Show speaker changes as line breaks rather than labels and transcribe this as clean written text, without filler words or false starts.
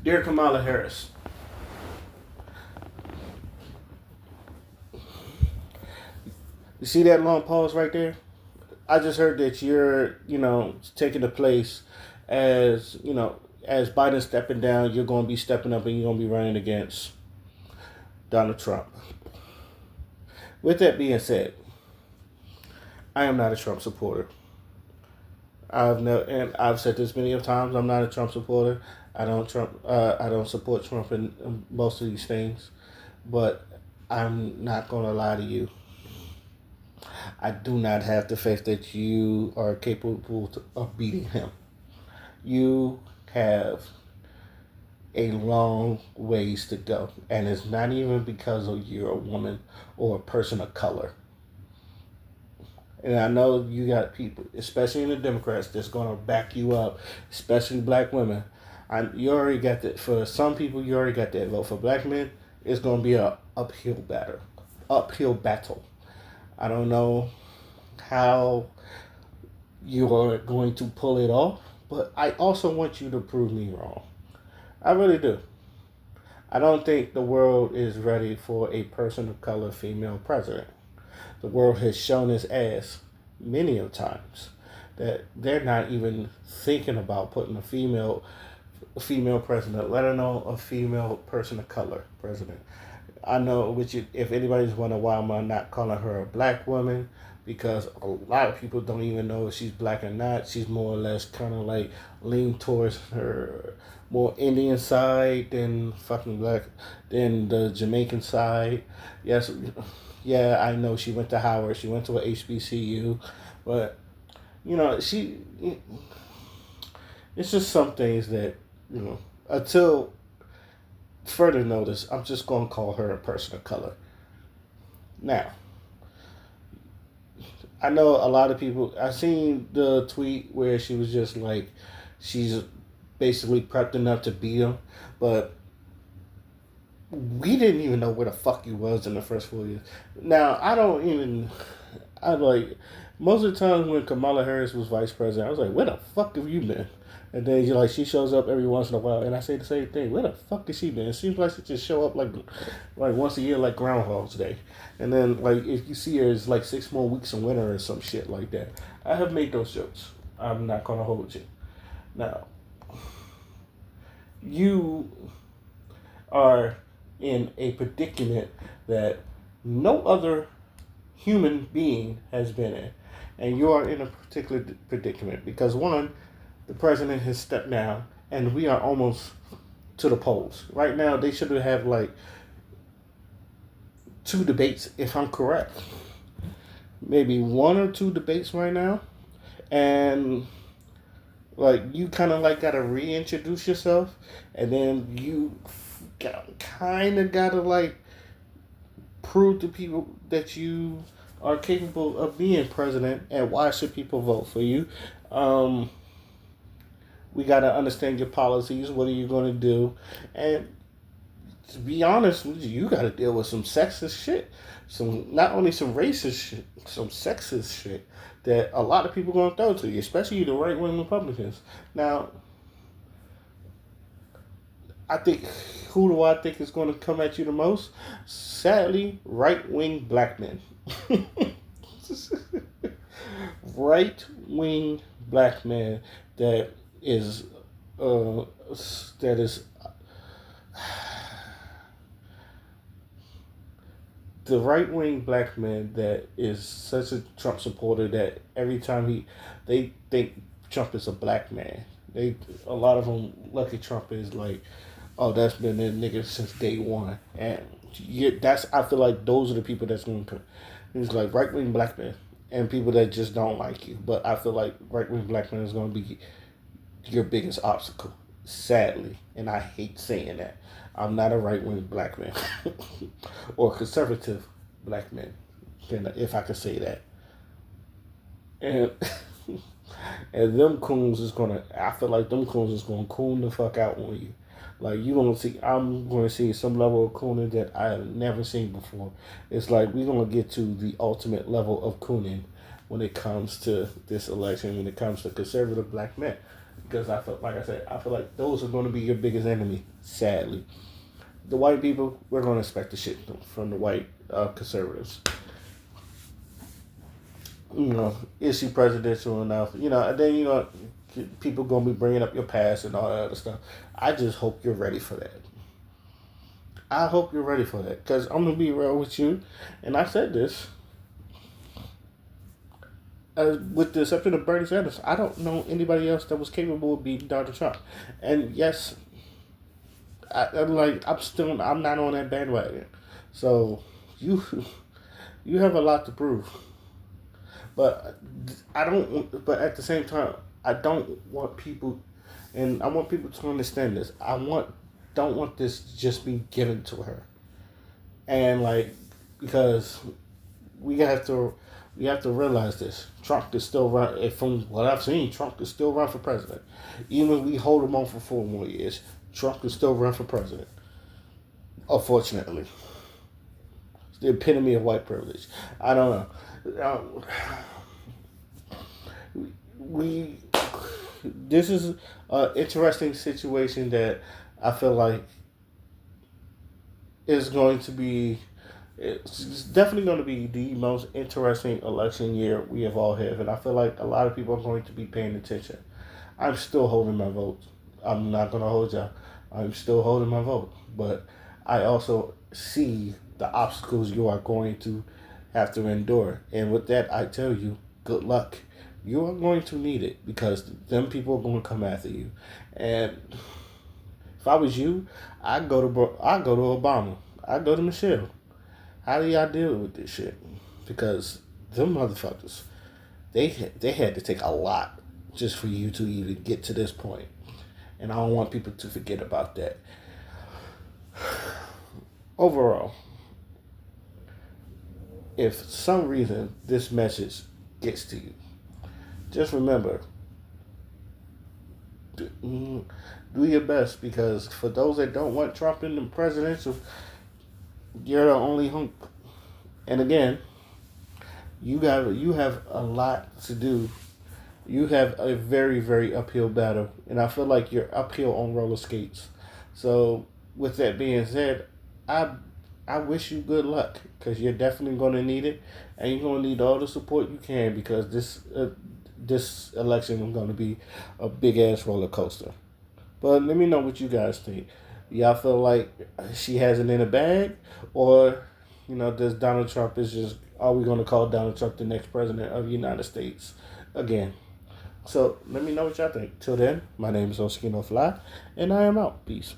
Dear Kamala Harris, you see that long pause right there? I just heard that you're, taking the place as, as Biden stepping down, you're going to be stepping up and you're going to be running against Donald Trump. With that being said, I am not a Trump supporter. I've said this many of times. I'm not a Trump supporter. I don't support Trump in most of these things. But I'm not gonna lie to you. I do not have the faith that you are capable of beating him. You have a long ways to go, and it's not even because of you're a woman or a person of color. And I know you got people, especially in the Democrats, that's going to back you up, especially black women. You already got that. For some people, you already got that vote. For black men, it's going to be a uphill battle. Uphill battle. I don't know how you are going to pull it off, but I also want you to prove me wrong. I really do. I don't think the world is ready for a person of color female president. The world has shown its ass many of times that they're not even thinking about putting a female president, let alone a female person of color president. I know, if anybody's wondering why I'm not calling her a black woman, because a lot of people don't even know if she's black or not. She's more or less kind of like lean towards her more Indian side than fucking black, than the Jamaican side. Yes, yeah, I know she went to Howard. She went to a HBCU, but she. It's just some things that until further notice, I'm just gonna call her a person of color. Now, I know a lot of people. I seen the tweet where she was just like, she's basically prepped enough to beat him, but we didn't even know where the fuck he was in the first 4 years. Now, I don't even. I like most of the time when Kamala Harris was vice president, I was like, where the fuck have you been? And then she shows up every once in a while, and I say the same thing. Where the fuck has she been? It seems like she just show up like once a year, like Groundhog's Day. And then if you see her, it's like 6 more weeks in winter or some shit like that. I have made those jokes. I'm not gonna hold you. Now, you are in a predicament that no other human being has been in. And you are in a particular predicament because, one, the president has stepped down and we are almost to the polls. Right now, they should have like 2 debates, if I'm correct. Maybe 1 or 2 debates right now. And you kind of gotta reintroduce yourself, and then you kind of gotta prove to people that you are capable of being president and why should people vote for you. We got to understand your policies. What are you going to do? And to be honest with you, got to deal with some sexist shit. Not only some racist shit, some sexist shit that a lot of people are going to throw to you, especially the right wing Republicans. Now, I think, who do I think is going to come at you the most? Sadly, right wing black men. Right wing black man that is uh that is the right wing black man that is such a Trump supporter that every time they think Trump is a black man. A lot of them lucky Trump is like, oh, that's been that nigga since day one, and I feel like those are the people that's going to come. It's like right wing black men and people that just don't like you. But I feel like right wing black men is going to be your biggest obstacle, sadly, and I hate saying that. I'm not a right wing black man or conservative black man, if I could say that. And and them coons is gonna. I feel like them coons is gonna coon the fuck out on you. Like you gonna see, I'm gonna see some level of cooning that I have never seen before. It's like we're gonna get to the ultimate level of cooning when it comes to this election. When it comes to conservative black men, because I feel like I said I feel like those are going to be your biggest enemy. Sadly, the white people, we're going to expect the shit from the white conservatives. Is she presidential enough? And then people gonna be bringing up your past and all that other stuff. I just hope you're ready for that. I hope you're ready for that because I'm gonna be real with you, and I said this. With the exception of Bernie Sanders, I don't know anybody else that was capable of beating Donald Trump. And yes, I'm not on that bandwagon. So you you have a lot to prove. But I don't. But at the same time, I don't want people, and I want people to understand this. Don't want this to just be given to her, and because we have to we have to realize this. Trump is still run. From what I've seen, Trump is still run for president. Even if we hold him on for 4 more years, Trump is still run for president. Unfortunately, it's the epitome of white privilege. I don't know. We This is an interesting situation that I feel like is going to be. It's definitely going to be the most interesting election year we have all had, and I feel like a lot of people are going to be paying attention. I'm still holding my vote. I'm not going to hold y'all. I'm still holding my vote, but I also see the obstacles you are going to have to endure, and with that, I tell you, good luck. You are going to need it because them people are going to come after you, and if I was you, I'd go to Obama. I'd go to Michelle. How do y'all deal with this shit? Because them motherfuckers, they had to take a lot just for you to even get to this point. And I don't want people to forget about that. Overall, if for some reason this message gets to you, just remember, do your best because for those that don't want Trump in the presidential, you're the only hope. And again, you have a lot to do. You have a very very uphill battle, and I feel like you're uphill on roller skates. So with that being said, I I wish you good luck because you're definitely going to need it, and you're going to need all the support you can because this election is going to be a big ass roller coaster. But let me know what you guys think. Y'all feel like she has it in a bag, or does Donald Trump is just are we going to call Donald Trump the next president of the United States again? So let me know what y'all think. Till then, my name is Oskino Fly, and I am out. Peace.